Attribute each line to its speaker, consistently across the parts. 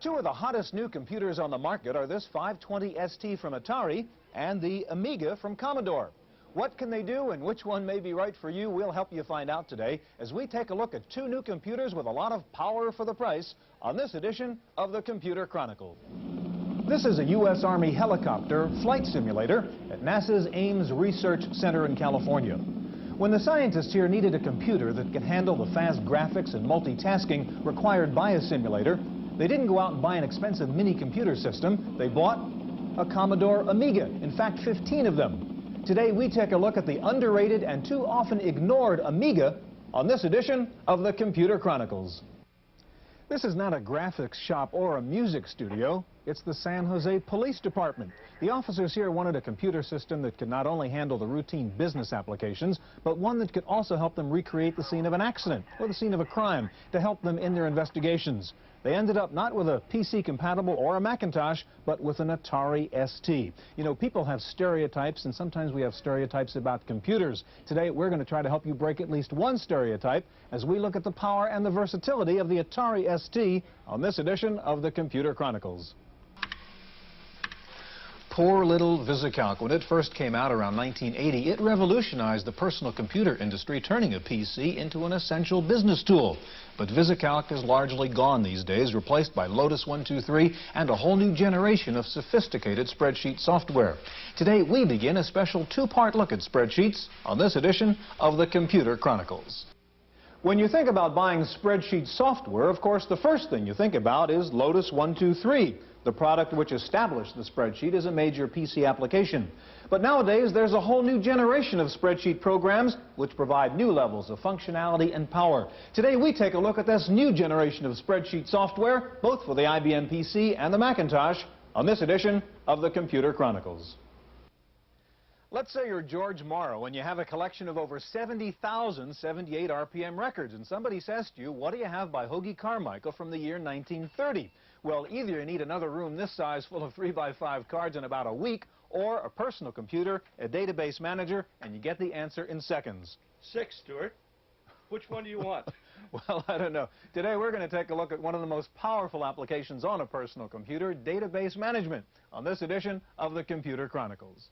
Speaker 1: Two of the hottest new computers on the market are this 520 ST from Atari and the Amiga from Commodore. What can they do and which one may be right for you? We'll help you find out today as we take a look at two new computers with a lot of power for the price on this edition of the Computer Chronicles. This is a U.S. Army helicopter flight simulator at NASA's Ames Research Center in California. When the scientists here needed a computer that could handle the fast graphics and multitasking required by a simulator, they didn't go out and buy an expensive mini computer system. They bought a Commodore Amiga, in fact 15 of them. Today we take a look at the underrated and too often ignored Amiga on this edition of the Computer Chronicles. This is not a graphics shop or a music studio. It's the San Jose Police Department. The officers here wanted a computer system that could not only handle the routine business applications, but one that could also help them recreate the scene of an accident or the scene of a crime to help them in their investigations. They ended up not with a PC compatible or a Macintosh, but with an Atari ST. You know, people have stereotypes, and sometimes we have stereotypes about computers. Today, we're going to try to help you break at least one stereotype as we look at the power and the versatility of the Atari ST on this edition of the Computer Chronicles. Poor little VisiCalc. When it first came out around 1980, it revolutionized the personal computer industry, turning a PC into an essential business tool. But VisiCalc is largely gone these days, replaced by Lotus 1-2-3 and a whole new generation of sophisticated spreadsheet software. Today, we begin a special two-part look at spreadsheets on this edition of the Computer Chronicles. When you think about buying spreadsheet software, of course, the first thing you think about is Lotus 1-2-3. The product which established the spreadsheet as a major PC application. But nowadays, there's a whole new generation of spreadsheet programs which provide new levels of functionality and power. Today, we take a look at this new generation of spreadsheet software, both for the IBM PC and the Macintosh, on this edition of the Computer Chronicles. Let's say you're George Morrow and you have a collection of over 70,000 78 RPM records, and somebody says to you, what do you have by Hoagie Carmichael from the year 1930? Well, either you need another room this size full of 3x5 cards in about a week, or a personal computer, a database manager, and you get the answer in seconds.
Speaker 2: 6, Stewart. Which one do you want?
Speaker 1: Well, I don't know. Today we're going to take a look at one of the most powerful applications on a personal computer, database management, on this edition of the Computer Chronicles.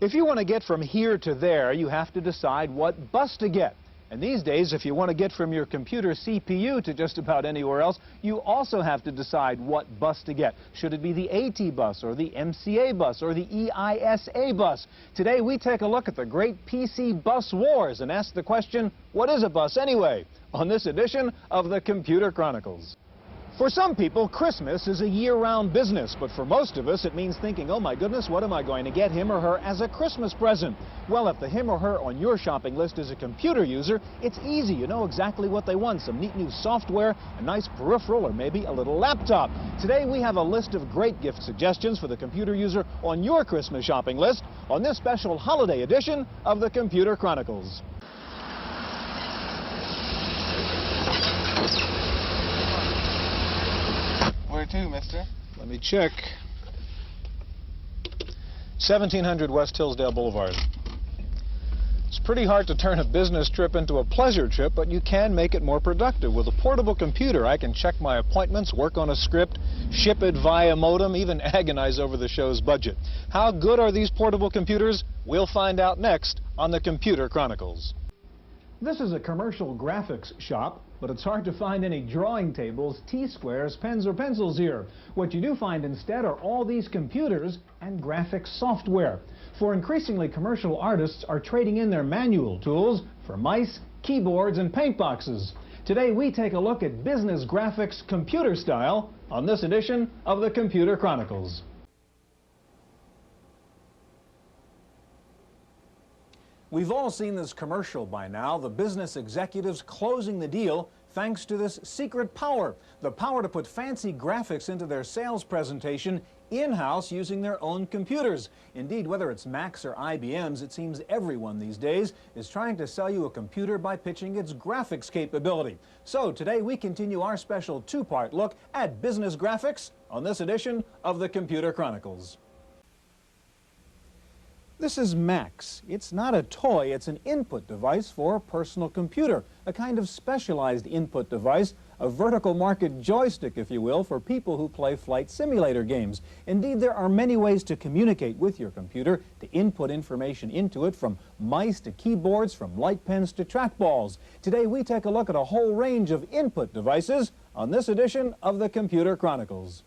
Speaker 1: If you want to get from here to there, you have to decide what bus to get. And these days, if you want to get from your computer CPU to just about anywhere else, you also have to decide what bus to get. Should it be the AT bus or the MCA bus or the EISA bus? Today, we take a look at the great PC bus wars and ask the question, what is a bus anyway? On this edition of the Computer Chronicles. For some people, Christmas is a year-round business, but for most of us, it means thinking, oh my goodness, what am I going to get him or her as a Christmas present? Well, if the him or her on your shopping list is a computer user, it's easy. You know exactly what they want. Some neat new software, a nice peripheral, or maybe a little laptop. Today, we have a list of great gift suggestions for the computer user on your Christmas shopping list on this special holiday edition of the Computer Chronicles.
Speaker 3: Where to, mister?
Speaker 1: Let me check. 1700 West Hillsdale Boulevard. It's pretty hard to turn a business trip into a pleasure trip, but you can make it more productive. With a portable computer, I can check my appointments, work on a script, ship it via modem, even agonize over the show's budget. How good are these portable computers? We'll find out next on the Computer Chronicles. This is a commercial graphics shop, but it's hard to find any drawing tables, T-squares, pens, or pencils here. What you do find instead are all these computers and graphics software. For increasingly, commercial artists are trading in their manual tools for mice, keyboards, and paint boxes. Today, we take a look at business graphics computer style on this edition of the Computer Chronicles. We've all seen this commercial by now, the business executives closing the deal thanks to this secret power, the power to put fancy graphics into their sales presentation in-house using their own computers. Indeed, whether it's Macs or IBMs, it seems everyone these days is trying to sell you a computer by pitching its graphics capability. So today we continue our special two-part look at business graphics on this edition of the Computer Chronicles. This is Max. It's not a toy, it's an input device for a personal computer, a kind of specialized input device, a vertical market joystick, if you will, for people who play flight simulator games. Indeed, there are many ways to communicate with your computer, to input information into it, from mice to keyboards, from light pens to trackballs. Today, we take a look at a whole range of input devices on this edition of the Computer Chronicles.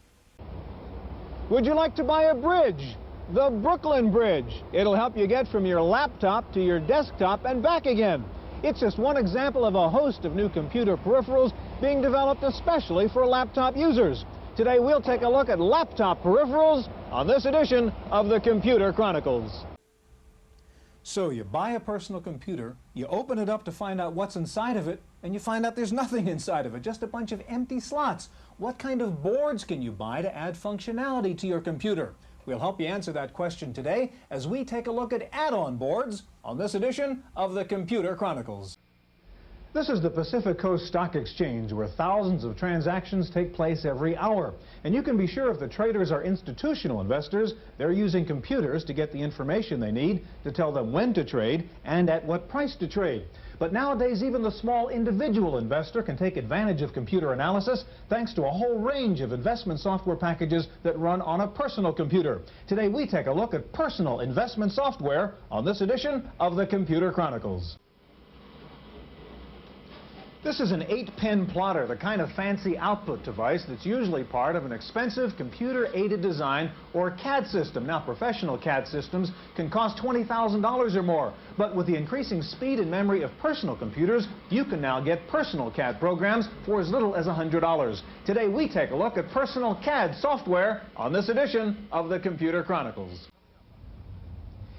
Speaker 1: Would you like to buy a bridge? The Brooklyn Bridge. It'll help you get from your laptop to your desktop and back again. It's just one example of a host of new computer peripherals being developed especially for laptop users. Today we'll take a look at laptop peripherals on this edition of the Computer Chronicles. So you buy a personal computer, you open it up to find out what's inside of it, and you find out there's nothing inside of it, just a bunch of empty slots. What kind of boards can you buy to add functionality to your computer? We'll help you answer that question today as we take a look at add-on boards on this edition of the Computer Chronicles. This is the Pacific Coast Stock Exchange, where thousands of transactions take place every hour. And you can be sure if the traders are institutional investors, they're using computers to get the information they need to tell them when to trade and at what price to trade. But nowadays, even the small individual investor can take advantage of computer analysis thanks to a whole range of investment software packages that run on a personal computer. Today, we take a look at personal investment software on this edition of the Computer Chronicles. This is an 8-pin plotter, the kind of fancy output device that's usually part of an expensive computer-aided design or CAD system. Now, professional CAD systems can cost $20,000 or more, but with the increasing speed and memory of personal computers, you can now get personal CAD programs for as little as $100. Today, we take a look at personal CAD software on this edition of the Computer Chronicles.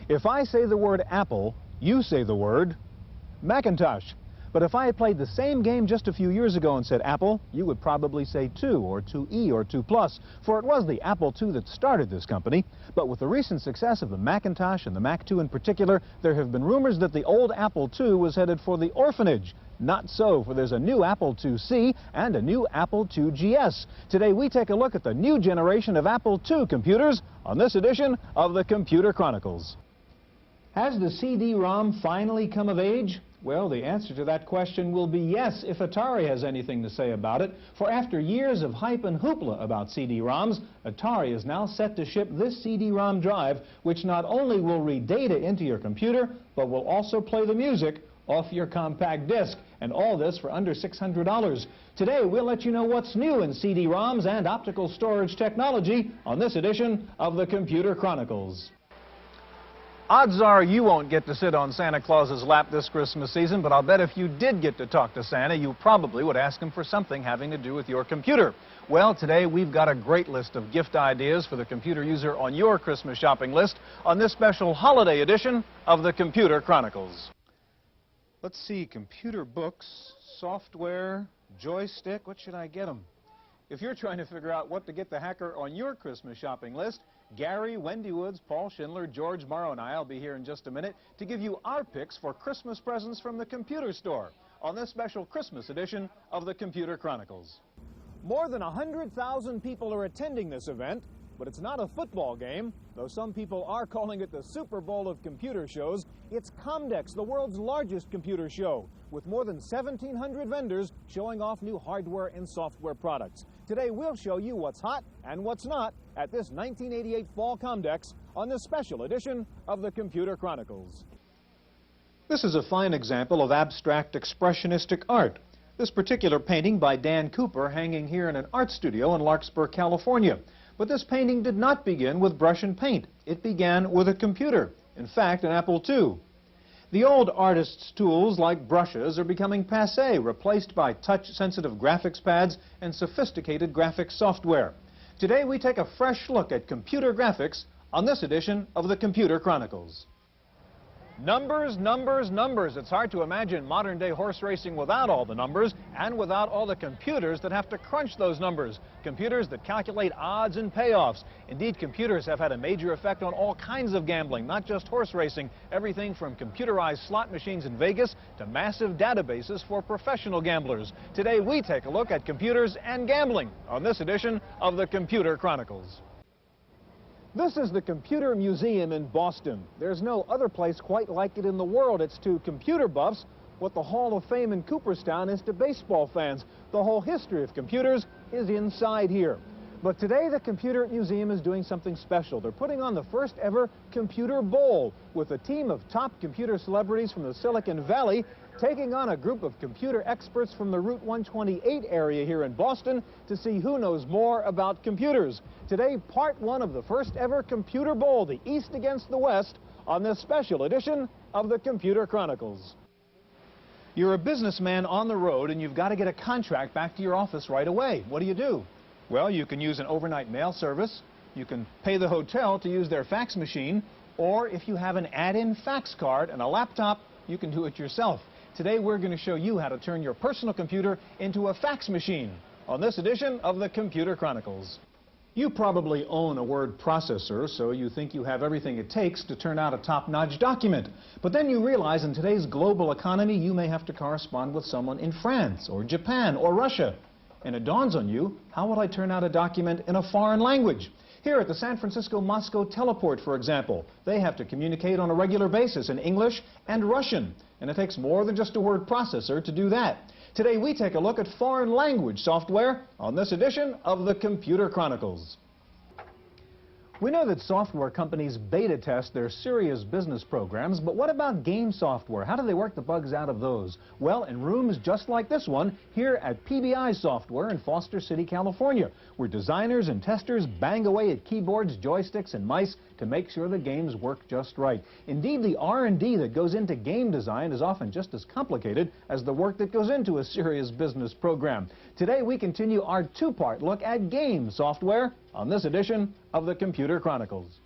Speaker 1: If I say the word Apple, you say the word Macintosh. But if I had played the same game just a few years ago and said Apple, you would probably say 2 or 2E or 2 Plus, for it was the Apple II that started this company. But with the recent success of the Macintosh and the Mac II in particular, there have been rumors that the old Apple II was headed for the orphanage. Not so, for there's a new Apple IIc and a new Apple II GS. Today we take a look at the new generation of Apple II computers on this edition of the Computer Chronicles. Has the CD-ROM finally come of age? Well, the answer to that question will be yes, if Atari has anything to say about it. For after years of hype and hoopla about CD-ROMs, Atari is now set to ship this CD-ROM drive, which not only will read data into your computer, but will also play the music off your compact disc. And all this for under $600. Today, we'll let you know what's new in CD-ROMs and optical storage technology on this edition of the Computer Chronicles. Odds are you won't get to sit on Santa Claus's lap this Christmas season, but I'll bet if you did get to talk to Santa, you probably would ask him for something having to do with your computer. Well, today we've got a great list of gift ideas for the computer user on your Christmas shopping list on this special holiday edition of the Computer Chronicles. Let's see, computer books, software, joystick, what should I get them? If you're trying to figure out what to get the hacker on your Christmas shopping list, Gary, Wendy Woods, Paul Schindler, George Morrow, and I will be here in just a minute to give you our picks for Christmas presents from the computer store on this special Christmas edition of the Computer Chronicles. More than 100,000 people are attending this event, but it's not a football game, though some people are calling it the Super Bowl of computer shows. It's Comdex, the world's largest computer show, with more than 1,700 vendors showing off new hardware and software products. Today we'll show you what's hot and what's not at this 1988 Fall Comdex on this special edition of the Computer Chronicles. This is a fine example of abstract expressionistic art. This particular painting by Dan Cooper hanging here in an art studio in Larkspur, California. But this painting did not begin with brush and paint. It began with a computer, in fact an Apple II. The old artist's tools like brushes are becoming passé, replaced by touch-sensitive graphics pads and sophisticated graphics software. Today we take a fresh look at computer graphics on this edition of the Computer Chronicles. Numbers, numbers, numbers. It's hard to imagine modern-day horse racing without all the numbers and without all the computers that have to crunch those numbers. Computers that calculate odds and payoffs. Indeed, computers have had a major effect on all kinds of gambling, not just horse racing. Everything from computerized slot machines in Vegas to massive databases for professional gamblers. Today, we take a look at computers and gambling on this edition of the Computer Chronicles. This is the Computer Museum in Boston. There's no other place quite like it in the world. It's to computer buffs what the Hall of Fame in Cooperstown is to baseball fans. The whole history of computers is inside here. But today, the Computer Museum is doing something special. They're putting on the first ever Computer Bowl with a team of top computer celebrities from the Silicon Valley taking on a group of computer experts from the Route 128 area here in Boston to see who knows more about computers. Today, part one of the first ever Computer Bowl, the East against the West, on this special edition of the Computer Chronicles. You're a businessman on the road and you've got to get a contract back to your office right away. What do? Well, you can use an overnight mail service, you can pay the hotel to use their fax machine, or if you have an add-in fax card and a laptop, you can do it yourself. Today we're going to show you how to turn your personal computer into a fax machine on this edition of the Computer Chronicles. You probably own a word processor, so you think you have everything it takes to turn out a top-notch document. But then you realize in today's global economy you may have to correspond with someone in France or Japan or Russia. And it dawns on you, how would I turn out a document in a foreign language? Here at the San Francisco-Moscow teleport, for example, they have to communicate on a regular basis in English and Russian. And it takes more than just a word processor to do that. Today we take a look at foreign language software on this edition of the Computer Chronicles. We know that software companies beta test their serious business programs, but what about game software? How do they work the bugs out of those? Well, in rooms just like this one, here at PBI Software in Foster City, California, where designers and testers bang away at keyboards, joysticks, and mice to make sure the games work just right. Indeed, the R&D that goes into game design is often just as complicated as the work that goes into a serious business program. Today, we continue our two-part look at game software on this edition of the Computer Chronicles.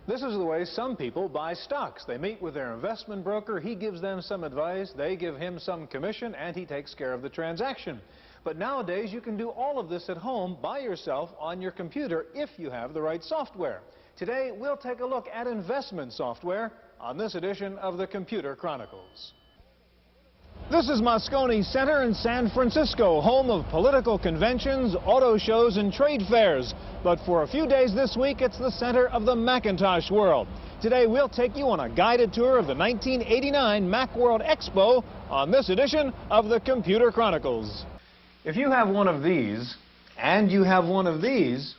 Speaker 1: This is the way some people buy stocks. They meet with their investment broker, he gives them some advice, they give him some commission, and he takes care of the transaction. But nowadays, you can do all of this at home by yourself on your computer if you have the right software. Today, we'll take a look at investment software on this edition of the Computer Chronicles. This is Moscone Center in San Francisco, home of political conventions, auto shows, and trade fairs. But for a few days this week, it's the center of the Macintosh world. Today, we'll take you on a guided tour of the 1989 Macworld Expo on this edition of the Computer Chronicles. If you have one of these, and you have one of these,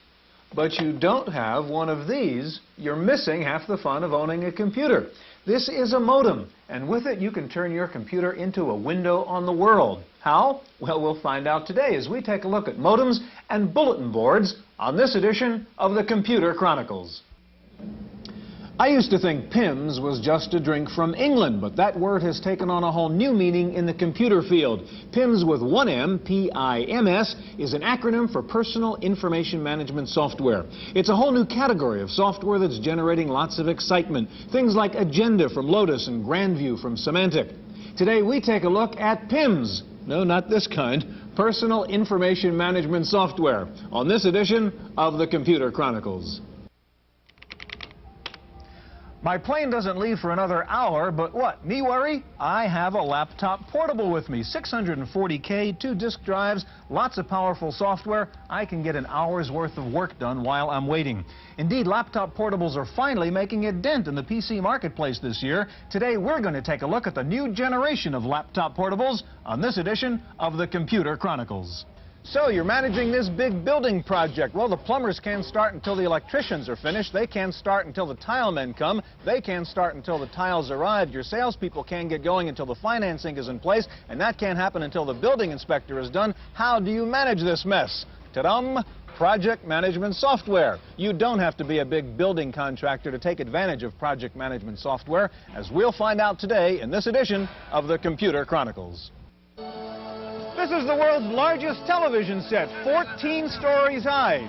Speaker 1: but you don't have one of these, you're missing half the fun of owning a computer. This is a modem, and with it you can turn your computer into a window on the world. How? Well, we'll find out today as we take a look at modems and bulletin boards on this edition of the Computer Chronicles. I used to think PIMS was just a drink from England, but that word has taken on a whole new meaning in the computer field. PIMS with one M, P-I-M-S, is an acronym for Personal Information Management Software. It's a whole new category of software that's generating lots of excitement. Things like Agenda from Lotus and Grandview from Symantec. Today we take a look at PIMS. No, not this kind. Personal Information Management Software on this edition of the Computer Chronicles. My plane doesn't leave for another hour, but what? Me worry? I have a laptop portable with me. 640K, 2 disk drives, lots of powerful software. I can get an hour's worth of work done while I'm waiting. Indeed, laptop portables are finally making a dent in the PC marketplace this year. Today, we're going to take a look at the new generation of laptop portables on this edition of the Computer Chronicles. So you're managing this big building project. Well, the plumbers can't start until the electricians are finished. They can't start until the tile men come. They can't start until the tiles arrive. Your salespeople can't get going until the financing is in place, and that can't happen until the building inspector is done. How do you manage this mess? Ta-dum! Project management software. You don't have to be a big building contractor to take advantage of project management software, as we'll find out today in this edition of the Computer Chronicles. This is the world's largest television set, 14 stories high.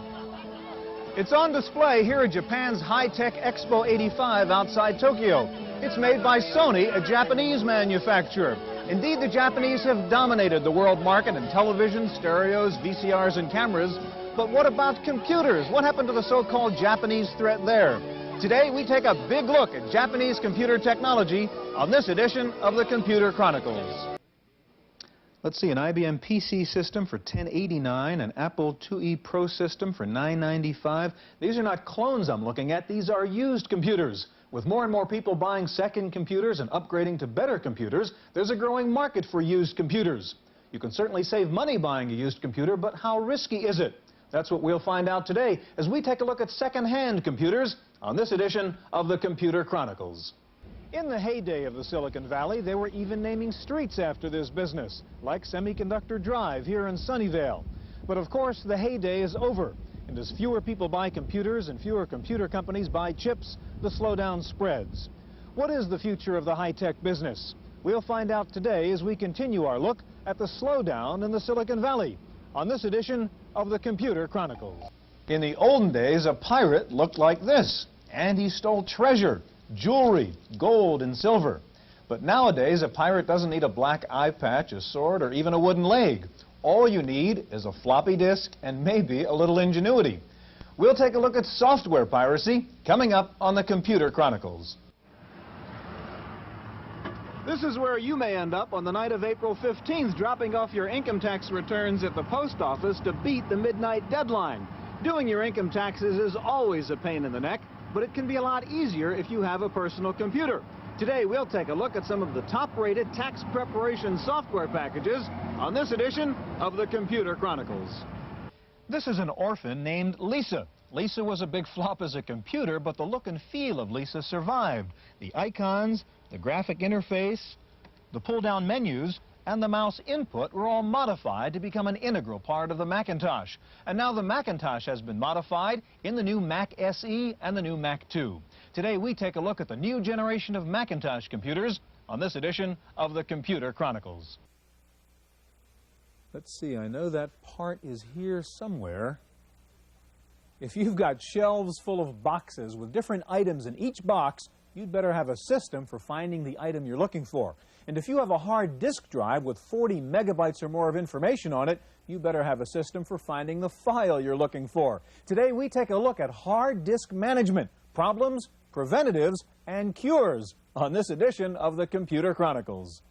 Speaker 1: It's on display here at Japan's high-tech Expo 85 outside Tokyo. It's made by Sony, a Japanese manufacturer. Indeed, the Japanese have dominated the world market in television, stereos, VCRs, and cameras. But what about computers? What happened to the so-called Japanese threat there? Today, we take a big look at Japanese computer technology on this edition of the Computer Chronicles. Let's see, an IBM PC system for $1089, an Apple IIe Pro system for $995. These are not clones I'm looking at, these are used computers. With more and more people buying second computers and upgrading to better computers, there's a growing market for used computers. You can certainly save money buying a used computer, but how risky is it? That's what we'll find out today as we take a look at second-hand computers on this edition of the Computer Chronicles. In the heyday of the Silicon Valley, they were even naming streets after this business, like Semiconductor Drive here in Sunnyvale. But of course, the heyday is over. And as fewer people buy computers and fewer computer companies buy chips, the slowdown spreads. What is the future of the high-tech business? We'll find out today as we continue our look at the slowdown in the Silicon Valley on this edition of the Computer Chronicles. In the olden days, a pirate looked like this, and he stole treasure, jewelry, gold and silver. But nowadays, a pirate doesn't need a black eye patch, a sword, or even a wooden leg. All you need is a floppy disk and maybe a little ingenuity. We'll take a look at software piracy coming up on the Computer Chronicles. This is where you may end up on the night of April 15th, dropping off your income tax returns at the post office to beat the midnight deadline. Doing your income taxes is always a pain in the neck, but it can be a lot easier if you have a personal computer. Today, we'll take a look at some of the top-rated tax preparation software packages on this edition of the Computer Chronicles. This is an orphan named Lisa. Lisa was a big flop as a computer, but the look and feel of Lisa survived. The icons, the graphic interface, the pull-down menus, and the mouse input were all modified to become an integral part of the Macintosh. And now the Macintosh has been modified in the new Mac SE and the new Mac 2. Today we take a look at the new generation of Macintosh computers on this edition of the Computer Chronicles. Let's see, I know that part is here somewhere. If you've got shelves full of boxes with different items in each box, you'd better have a system for finding the item you're looking for. And if you have a hard disk drive with 40 megabytes or more of information on it, you better have a system for finding the file you're looking for. Today we take a look at hard disk management, problems, preventatives, and cures on this edition of the Computer Chronicles.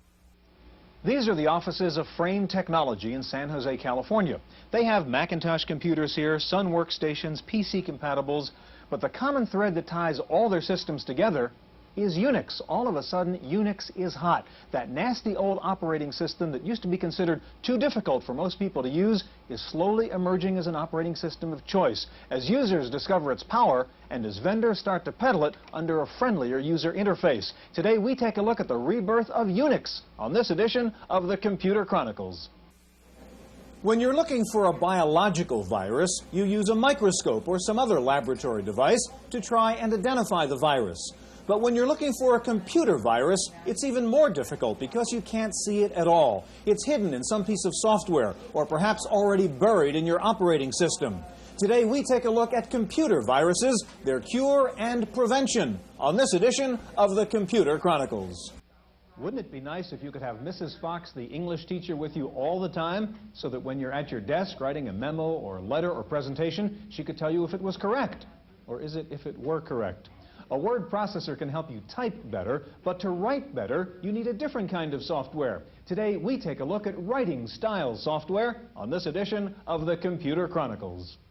Speaker 1: These are the offices of Frame Technology in San Jose, California. They have Macintosh computers here, Sun workstations, PC compatibles, but the common thread that ties all their systems together is Unix. All of a sudden, Unix is hot. That nasty old operating system that used to be considered too difficult for most people to use is slowly emerging as an operating system of choice as users discover its power and as vendors start to peddle it under a friendlier user interface. Today, we take a look at the rebirth of Unix on this edition of the Computer Chronicles. When you're looking for a biological virus, you use a microscope or some other laboratory device to try and identify the virus. But when you're looking for a computer virus, it's even more difficult because you can't see it at all. It's hidden in some piece of software or perhaps already buried in your operating system. Today we take a look at computer viruses, their cure and prevention on this edition of the Computer Chronicles. Wouldn't it be nice if you could have Mrs. Fox, the English teacher, with you all the time so that when you're at your desk writing a memo or a letter or presentation, she could tell you if it was correct? Or is it if it were correct? A word processor can help you type better, but to write better, you need a different kind of software. Today, we take a look at writing style software on this edition of the Computer Chronicles.